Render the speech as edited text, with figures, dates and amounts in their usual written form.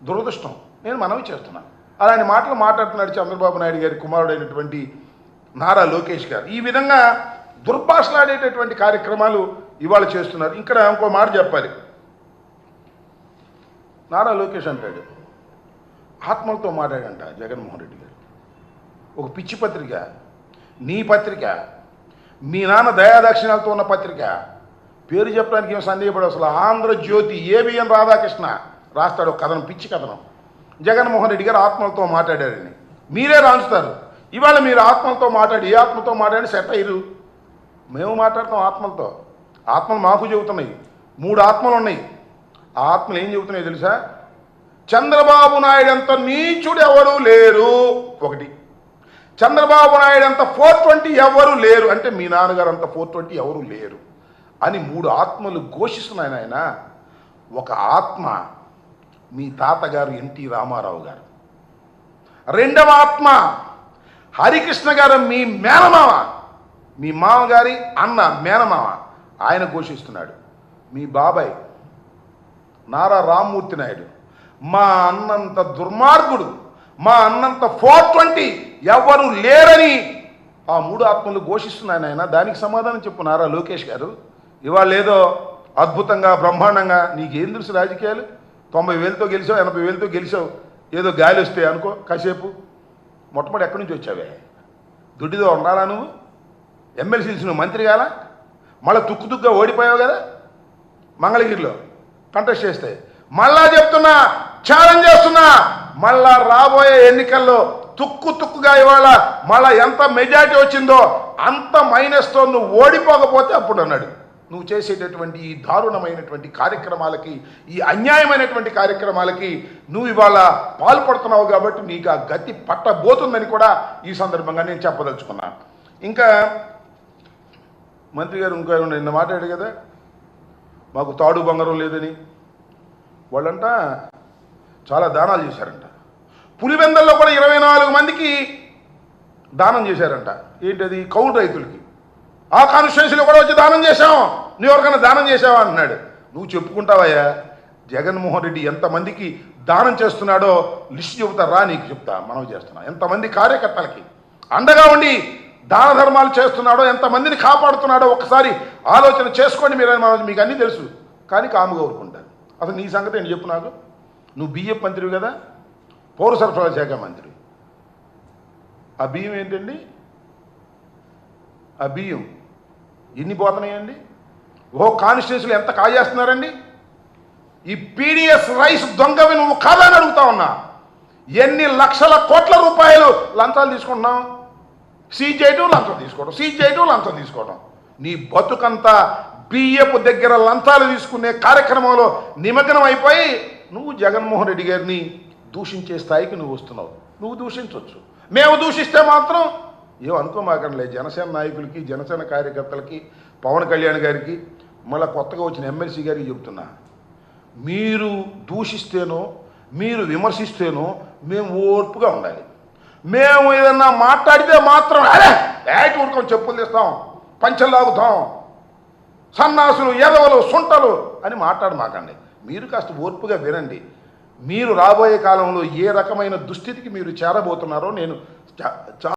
దురదృష్టం. నేను మనవి చేస్తున్నాను. అలాంటి మాటలు మాట్లాడుతున్నాడు చంద్రబాబు నాయుడు గారి కుమారుడైనటువంటి నారా లోకేష్ గారు. ఈ విధంగా దుర్భాషలాడేటటువంటి కార్యక్రమాలు ఇవాళ చేస్తున్నారు. ఇక్కడ ఇంకో మాట చెప్పాలి. నారా లోకేష్ అంటాడు, ఆత్మలతో మాట్లాడంట జగన్మోహన్ రెడ్డి గారు. ఒక పిచ్చి పత్రిక, నీ పత్రిక, మీ నాన్న దయాదాక్షిణాలతో ఉన్న పత్రిక, పేరు చెప్పడానికి ఏం సందేహపడు. అసలు ఆంధ్రజ్యోతి ఏబిఎన్ రాధాకృష్ణ రాస్తాడు ఒక కథనం, పిచ్చి కథనం. జగన్మోహన్ రెడ్డి గారు ఆత్మలతో మాట్లాడారని మీరే రాంచుతారు. ఇవాళ మీరు ఆత్మలతో మాట్లాడి, ఏ ఆత్మతో మాట్లాడి సెట్ అయ్యారు? మేము మాట్లాడతాం ఆత్మలతో. ఆత్మలు మాకు చెబుతున్నాయి. 3 ఆత్మలు ఉన్నాయి. ఆ ఆత్మలు ఏం చెబుతున్నాయి తెలుసా? చంద్రబాబు నాయుడు అంత నీచుడు ఎవరు లేరు. ఒకటి, చంద్రబాబు నాయుడు అంత 420 ఎవరు లేరు. అంటే మీ నాన్నగారు అంత 420 ఎవరు లేరు అని 3 ఆత్మలు ఘోషిస్తున్నాయి. ఆయన ఒక ఆత్మ మీ తాతగారు ఎన్టీ రామారావు గారు, రెండవ ఆత్మ హరికృష్ణ గారు మీ మేనమామ, మీ మామగారి అన్న మేనమామ, ఆయన ఘోషిస్తున్నాడు. మీ బాబాయ్ నారా రామ్మూర్తి నాయుడు మా అన్నంత దుర్మార్గుడు, మా అన్నంత 420 ఎవరు లేరని ఆ 3 ఆత్మలు ఘోషిస్తున్నాయి. ఆయన దానికి సమాధానం చెప్పు నారా లోకేష్ గారు. ఇవాళ ఏదో అద్భుతంగా బ్రహ్మాండంగా నీకేం తెలుసు రాజకీయాలు? 90,000తో గెలిచావు, 80,000తో గెలిచావు, ఏదో గాలి వస్తే అనుకో కాసేపు. మొట్టమొదటి ఎక్కడి నుంచి వచ్చావే? దుడ్డిదో ఉండాలా నువ్వు? ఎమ్మెల్సీస్ నువ్వు మంత్రి కాలా? మళ్ళీ తుక్కుగా ఓడిపోయావు కదా మంగళగిరిలో కంటెస్ట్ చేస్తే. మళ్ళా చెప్తున్నా, ఛాలెంజ్ చేస్తున్నా, మళ్ళా రాబోయే ఎన్నికల్లో తుక్కుగా ఇవాళ మళ్ళా ఎంత మెజారిటీ వచ్చిందో అంత మైనస్తో నువ్వు ఓడిపోకపోతే అప్పుడు అన్నాడు. నువ్వు చేసేటటువంటి ఈ దారుణమైనటువంటి కార్యక్రమాలకి, ఈ అన్యాయమైనటువంటి కార్యక్రమాలకి నువ్వు ఇవాళ పాల్పడుతున్నావు కాబట్టి నీకు ఆ గతి పట్టబోతుందని కూడా ఈ సందర్భంగా నేను చెప్పదలుచుకున్నాను. ఇంకా మంత్రి గారు ఇంకా నిన్న మాట్లాడాడు కదా, మాకు తాడు బంగారం లేదని. వాళ్ళంట చాలా దానాలు చేశారంట. పులివెందల్లో కూడా 24 మందికి దానం చేశారంట. ఏంటది? కౌలు రైతులకి. ఆ కాన్స్టిట్యున్సీలో కూడా వచ్చి దానం చేశాం, నువ్వు ఎవరికైనా దానం చేసావా అన్నాడు. నువ్వు చెప్పుకుంటావయ్యా జగన్మోహన్ రెడ్డి ఎంతమందికి దానం చేస్తున్నాడో లిస్ట్ చెబుతారా? నీకు చెప్తా, మనం చేస్తున్నా. ఎంతమంది కార్యకర్తలకి అండగా ఉండి దాన ధర్మాలు చేస్తున్నాడో, ఎంతమందిని కాపాడుతున్నాడో ఒకసారి ఆలోచన చేసుకోండి. మీకు అన్నీ తెలుసు కానీ కాముగా ఊరుకుంటారు. అసలు నీ సంగతి ఏంటి చెప్పు నాకు. నువ్వు బియ్యం మంత్రివి కదా, పౌర సరఫరాల శాఖ మంత్రి. ఆ బియ్యం ఏంటండి? ఆ బియ్యం ఎన్ని పోతున్నాయండి? కాన్స్టిట్యున్సీలు ఎంత కాజేస్తున్నారండి? ఈ పీడిఎస్ రైస్ దొంగవి నువ్వు కాదని అడుగుతా ఉన్నా. ఎన్ని లక్షల కోట్ల రూపాయలు లంచాలు తీసుకుంటున్నావు? సీజ్ చేయటం, లంచం తీసుకోవడం, సీజ్ చేయటం, లంచం తీసుకోవడం. నీ బతుకంతా బియ్యపు దగ్గర లంచాలు తీసుకునే కార్యక్రమంలో నిమగ్నం అయిపోయి నువ్వు జగన్మోహన్ రెడ్డి గారిని దూషించే స్థాయికి నువ్వు వస్తున్నావు. నువ్వు దూషించవచ్చు, మేము దూషిస్తే మాత్రం ఏమనుకోమాకండి. జనసేన నాయకులకి, జనసేన కార్యకర్తలకి, పవన్ కళ్యాణ్ గారికి, మళ్ళీ కొత్తగా వచ్చిన ఎమ్మెల్సీ గారికి చెబుతున్నా, మీరు దూషిస్తేనో మీరు విమర్శిస్తేనో మేము ఓర్పుగా ఉండాలి. మేము ఏదన్నా మాట్లాడితే మాత్రం అరే ఏటి ఊరుకొని చెప్పులు తీస్తాం, పంచలు లాగుతాం, సన్నాసులు, ఎదవలు, సుంటలు అని మాట్లాడమాకండి. మీరు కాస్త ఓర్పుగా వినండి. మీరు రాబోయే కాలంలో ఏ రకమైన దుస్థితికి మీరు చేరబోతున్నారో నేను